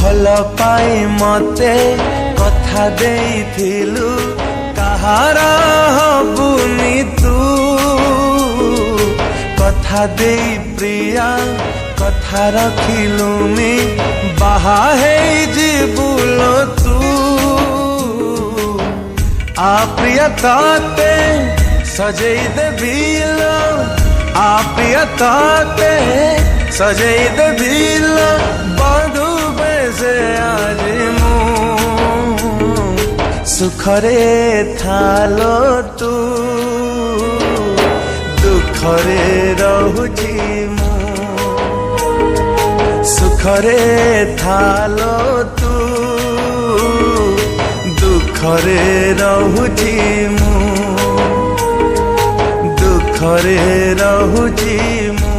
भल पाई मते कथा देइथिलु कहार हबुनी तू कथा दे प्रिया कथा रखिलुनी बाहा है जीबुल तू आ प्रिया ताते सजई देबिलो आ प्रिया ताते सजई देबिलो बधु बेसे आज मु सुखरे थालो तू दुखरे रहुची मु सुखरे थालो तू दुखरे रहुची मु दुखरे रहुची मु।